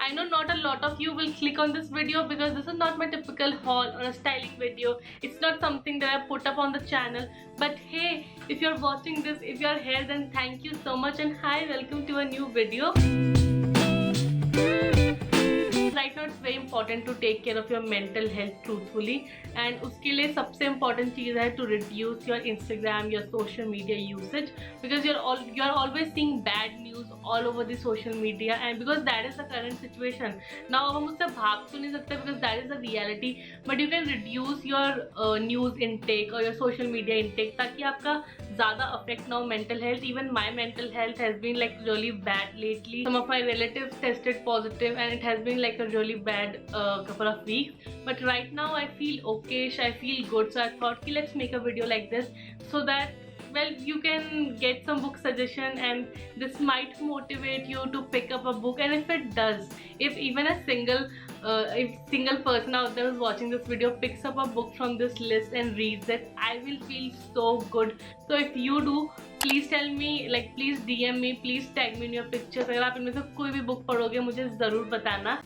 I know not a lot of you will click on this video because this is not my typical haul or a styling video. It's not something that I put up on the channel. But hey, if you're watching this, if you're here, then thank you so much and hi, welcome to a new video. Right now it's very important to take care of your mental health truthfully, and उसके लिए सबसे important चीज़ है to reduce your Instagram, your social media usage, because you're always seeing bad news all over the social media, and because that is the current situation. Now हम उससे भाग तो नहीं सकते because that is the reality, but you can reduce your news intake or your social media intake ताकि आपका ज़्यादा affect ना हो mental health. Even my mental health has been like really bad lately. Some of my relatives tested positive and it has been like a really bad couple of weeks, but right now I feel okayish, I feel good, so I thought let's make a video like this so that, well, you can get some book suggestion and this might motivate you to pick up a book. And if it does, if even a single person out there who's watching this video picks up a book from this list and reads it, I will feel so good. So if you do, please tell me, like please DM me, please tag me in your pictures. अगर आप इनमें से कोई भी book पढ़ोगे मुझे ज़रूर बताना.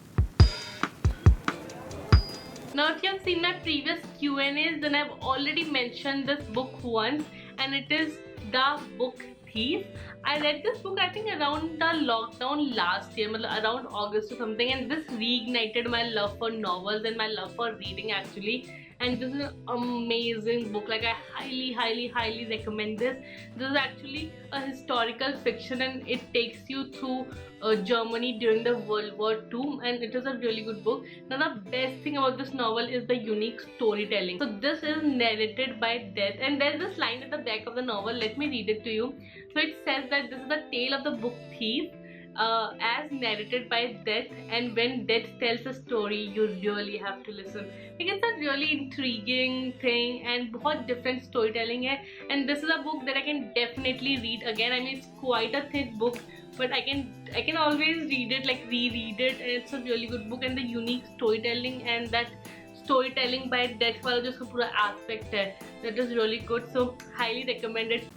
Now if you have seen my previous Q&As, then I've already mentioned this book once, and it is The Book Thief. I read this book I think around the lockdown last year, around August or something, and this reignited my love for novels and my love for reading actually. And this is an amazing book. Like I highly recommend this. This is actually a historical fiction and it takes you through Germany during the World War II, and it is a really good book. Now the best thing about this novel is the unique storytelling. So this is narrated by Death, and there's this line at the back of the novel. Let me read it to you. So it says that this is the tale of the book thief, as narrated by Death, and when Death tells a story you really have to listen. Like it's a really intriguing thing and बहुत different storytelling है, and this is a book that I can definitely read again. I mean it's quite a thick book, but I can always read it, like reread it, and it's a really good book. And the unique storytelling and that storytelling by Death वाला जो उसका पूरा aspect है, that is really good. So highly recommended.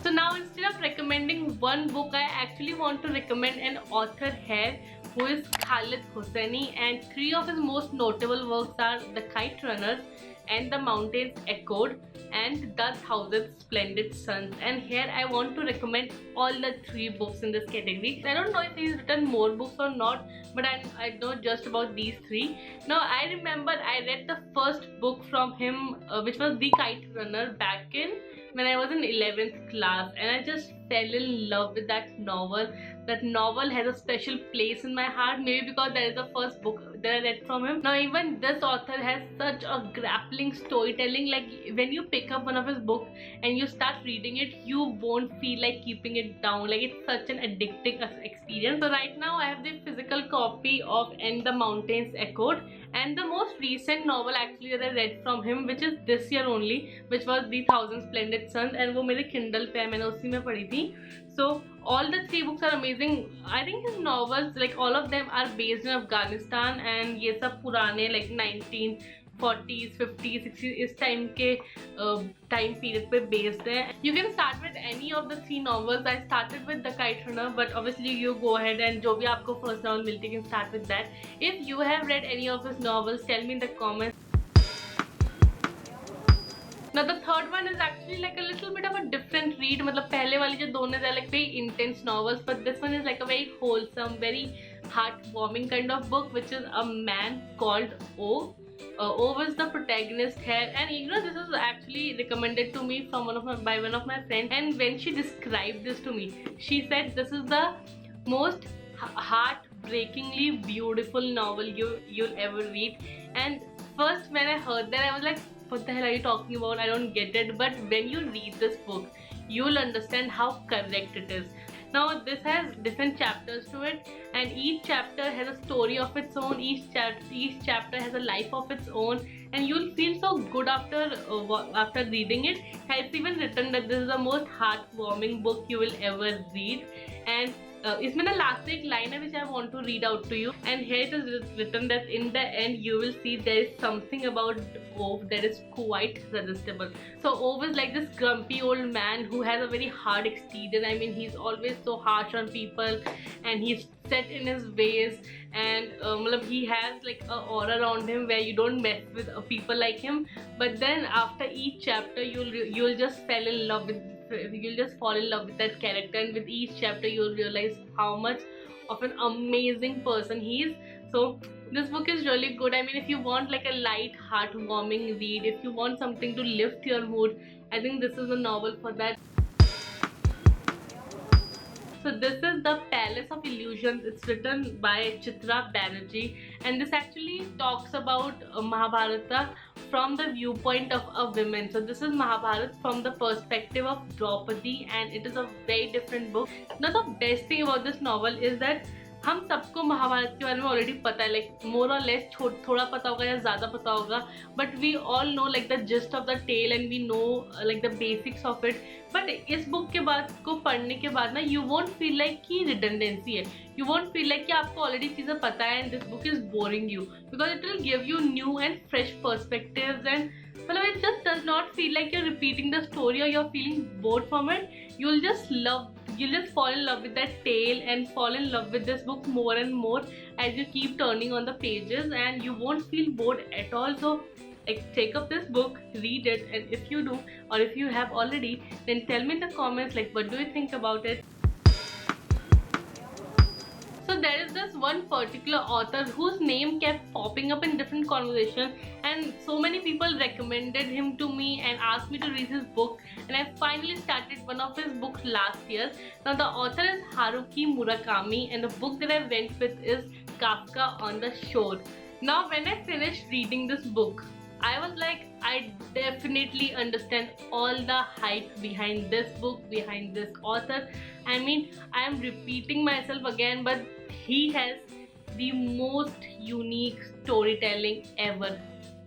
So now instead of recommending one book, I actually want to recommend an author here who is Khaled Hosseini, and three of his most notable works are The Kite Runner and The Mountains Echoed and The Thousand Splendid Suns. And here I want to recommend all the three books in this category. I don't know if he's written more books or not, but I know just about these three. Now I remember I read the first book from him, which was The Kite Runner, back in when I was in 11th class, and I just fell in love with that novel. That novel has a special place in my heart, maybe because that is the first book that I read from him. Now even this author has such a grappling storytelling. Like when you pick up one of his books and you start reading it, you won't feel like keeping it down. Like it's such an addicting experience. So right now I have the physical copy of And the Mountains Echoed, and the most recent novel actually that I read from him, which is this year only, which was The Thousand Splendid Suns, and वो मेरे Kindle पे है, मैंने उसी में पढ़ी थी. So all the three books are amazing. I think his novels, like all of them, are based in Afghanistan, and ये सब पुराने like 1940s, 50s, 60s इस टाइम के टाइम पीरियड पे based है. You can start with any of the three novels. I started with The Kite Runner, but obviously you go ahead and जो भी आपको first novel मिलती है, you can start with that. If you have read any of his novels, tell me in the comments. Now the third one is actually like a little bit of a different read. मतलब पहले वाली जो दोनों है like very intense novels, but this one is like a very wholesome, very heartwarming kind of book, which is A Man Called O. O was the protagonist here, and you know this is actually recommended to me from by one of my friends, and when she described this to me, she said this is the most heartbreakingly beautiful novel you'll ever read. And first when I heard that, I was like, what the hell are you talking about? I don't get it. But when you read this book, you'll understand how correct it is. Now this has different chapters to it, and each chapter has a story of its own. Each chapter has a life of its own, and you'll feel so good after reading it. It's even written that this is the most heartwarming book you will ever read. And इसमें ना last में एक line है which I want to read out to you, and here it is written that in the end you will see there is something about Ove that is quite irresistible. So Ove is like this grumpy old man who has a very hard exterior. I mean, he's always so harsh on people and he's set in his ways, and he has like a aura around him where you don't mess with people like him. But then after each chapter you'll just fall in love with that character, and with each chapter you'll realize how much of an amazing person he is. So this book is really good. I mean, if you want like a light heartwarming read, if you want something to lift your mood, I think this is a novel for that. So this is The Palace of Illusions. It's written by Chitra Banerjee, and this actually talks about Mahabharata from the viewpoint of a woman. So this is Mahabharata from the perspective of Draupadi, and it is a very different book. Now the best thing about this novel is that हम सबको महाभारत के बारे में already पता है, like more और less थोड़ा पता होगा या ज़्यादा पता होगा, but we all know like the gist of the tale and we know like the basics of it. But इस बुक के बाद को पढ़ने के बाद ना यू वोंट फील लाइक कि रिडंडेंसी है, यू वोंट फील लाइक कि आपको ऑलरेडी चीज़ें पता है and this book is boring you, because it will give you new and fresh perspectives. And मतलब it just does not feel like you're repeating the story or you're feeling bored from it. You'll just fall in love with that tale and fall in love with this book more and more as you keep turning on the pages, and you won't feel bored at all. So like, take up this book, read it, and if you do or if you have already, then tell me in the comments like what do you think about it. So there is this one particular author whose name kept popping up in different conversations, and so many people recommended him to me and asked me to read his book, and I finally started one of his books last year. Now the author is Haruki Murakami, and the book that I went with is Kafka on the Shore. Now when I finished reading this book, I was like, I definitely understand all the hype behind this book, behind this author. I mean, I am repeating myself again, but he has the most unique storytelling ever,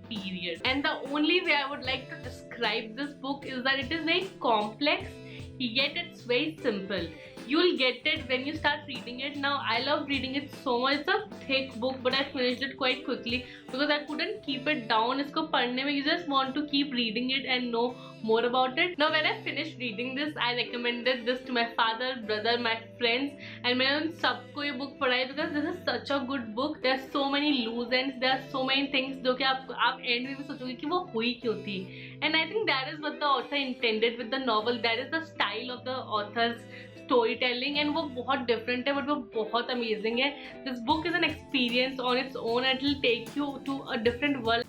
period. And the only way I would like to describe this book is that it is very complex, yet it's very simple. You'll get it when you start reading it. Now I love reading it so much. It's a thick book, but I finished it quite quickly because I couldn't keep it down. इसको पढ़ने में you just want to keep reading it and know more about it. Now when I finished reading this, I recommended this to my father, brother, my friends, and मैंने उन सबको ये book पढ़ाई because this is such a good book. There are so many loose ends, there are so many things जो कि आप end में भी सोचोगे कि वो हुई क्यों थी. And I think that is what the author intended with the novel. That is the style of the author's storytelling, and वो बहुत different है, but वो बहुत amazing है. This book is an experience on its own, and it will take you to a different world.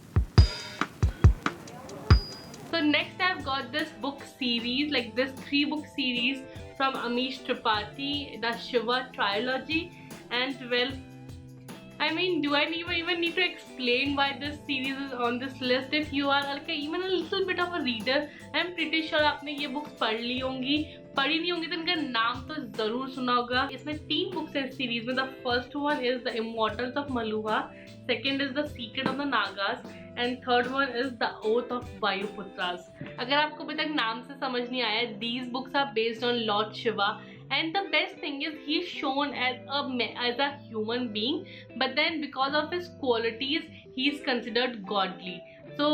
So next I've got this book series, like this 3-book series from Amish Tripathi, the Shiva trilogy, and well, I mean, do I even need to explain why this series is on this list? If you are like even a little bit of a reader, I'm pretty sure आपने ये books पढ़ ली होंगी. पढ़ी नहीं होंगी तो इनका नाम तो जरूर सुना होगा. इसमें 3 books हैं इस series में. The first one is The Immortals of Maluha, second is The Secret of the Nagas, and third one is The Oath of Vayuputras. अगर आपको अभी तक नाम से समझ नहीं आया, these books are based on Lord Shiva. And the best thing is he's shown as a human being, but then because of his qualities, he's considered godly. So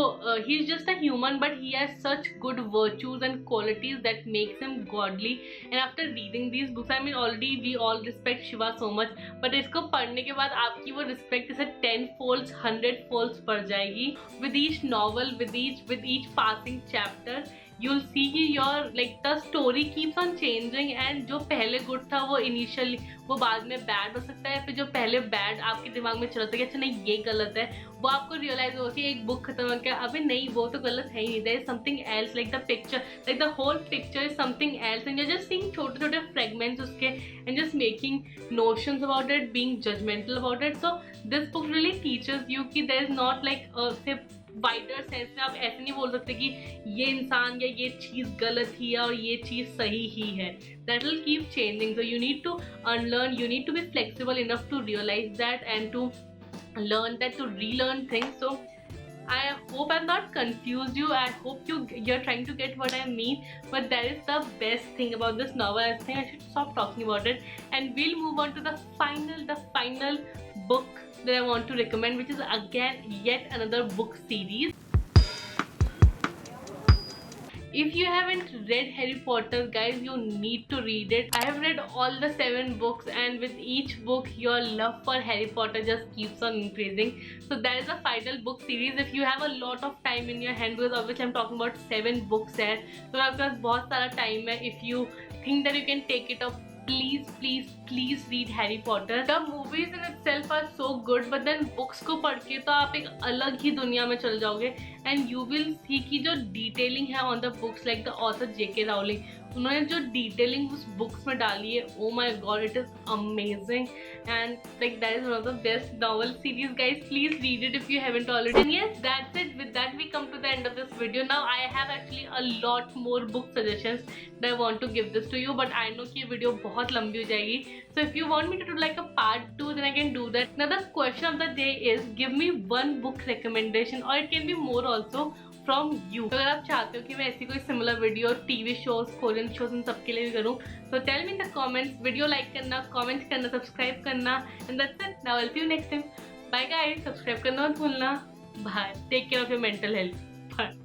he's just a human, but he has such good virtues and qualities that makes him godly. And after reading these books, I mean, already we all respect Shiva so much, but इसको पढ़ने के बाद आपकी वो respect इसे 10 folds, 100 folds बढ़ जाएगी. With each novel, with each passing chapter, you'll see your like the story keeps on changing, and जो पहले good था वो initially वो बाद में bad हो सकता है. फिर जो पहले bad आपके दिमाग में चल रहा था कि अच्छा नहीं ये गलत है, वो आपको realize होगा कि एक book खत्म हो गया, अबे नहीं वो तो गलत है ही नहीं, there is something else, like the picture, like the whole picture is something else, and you're just seeing छोटे छोटे fragments उसके and just making notions about it, being judgmental about it. So this book really teaches you कि there is not like say wider sense में आप ऐसे नहीं बोल सकते कि ये इंसान या ये चीज़ गलत ही है और ये चीज़ सही ही है. That will keep changing. So you need to unlearn, you need to be flexible enough to realize that and to learn that, to relearn things. So I hope I'm not confused you. I hope you're trying to get what I mean. But that is the best thing about this novel. I think I should stop talking about it, and we'll move on to the final book that I want to recommend, which is again yet another book series. If you haven't read Harry Potter, guys, you need to read it. I have read all the 7 books, and with each book your love for Harry Potter just keeps on increasing. So that is the final book series. If you have a lot of time in your hand, because obviously I'm talking about 7 books here, so आपके पास बहुत सारा time है. If you think that you can take it up, please read Harry Potter. The movies in itself are so good, but then books को पढ़ के तो आप एक अलग ही दुनिया में चल जाओगे. And you will see कि जो detailing है on the books, like the author J.K. Rowling, उन्होंने जो डिटेलिंग उस बुक्स में डाली है, oh my god, it is amazing. And like that is one of the best novel series, guys. Please read it if you haven't already. And yes, that's it. With that we come to the end of this video. Now I have actually a lot more book suggestions that I want to give this to you, but I know कि ये video बहुत लंबी हो जाएगी. So if you want me to do like a part 2, then I can do that. Now the question of the day is, give me one book recommendation, or it can be more also, from you. अगर आप चाहते हो कि मैं ऐसी कोई similar video TV shows, Korean shows, इन सबके लिए भी करूँ, तो tell me in the comments. Video like करना, कमेंट करना, सब्सक्राइब करना, and that's it. Now I will see you next time. Bye guys. Subscribe करना मत भूलना. Bye. Take care of your mental health. Bye.